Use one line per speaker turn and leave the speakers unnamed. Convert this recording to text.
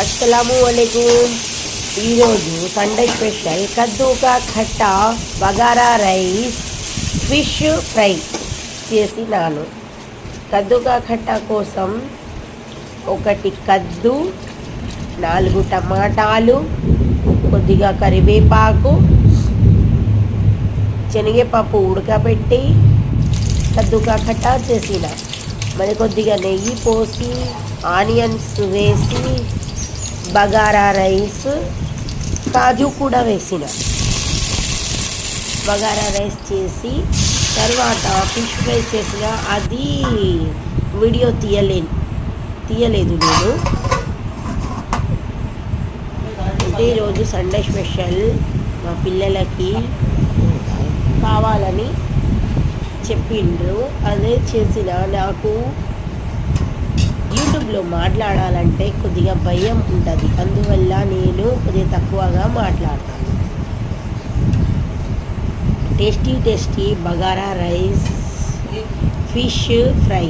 అస్సలాముఅలైకుం. ఈరోజు Sunday special కద్దూకా ఖట్టా బగారా రైస్ ఫిష్ ఫ్రై చేసినాను. కద్దూకా ఖట్టా కోసం 1 కద్దు, 4 టమాటాలు, కొద్దిగా కరివేపాకు, శనగపప్పు ఉడకబెట్టి కద్దూకా ఖట్టా చేసిన. మరి కొద్దిగా నెయ్యి పోసి ఆనియన్స్ వేసి బగారా రైస్, కాజు కూడా వేసిన. బగారా రైస్ చేసి తర్వాత ఫిష్ ఫ్రై చేసిన. అది వీడియో తీయలేదు నేను. అంటే ఈరోజు సండే స్పెషల్ మా పిల్లలకి కావాలని చెప్పిండ్రు, అదే చేసిన. నాకు యూట్యూబ్లో మాట్లాడాలంటే కొద్దిగా భయం ఉంటుంది, అందువల్ల నేను కొద్దిగా తక్కువగా మాట్లాడతాను. Tasty bagara rice fish fry.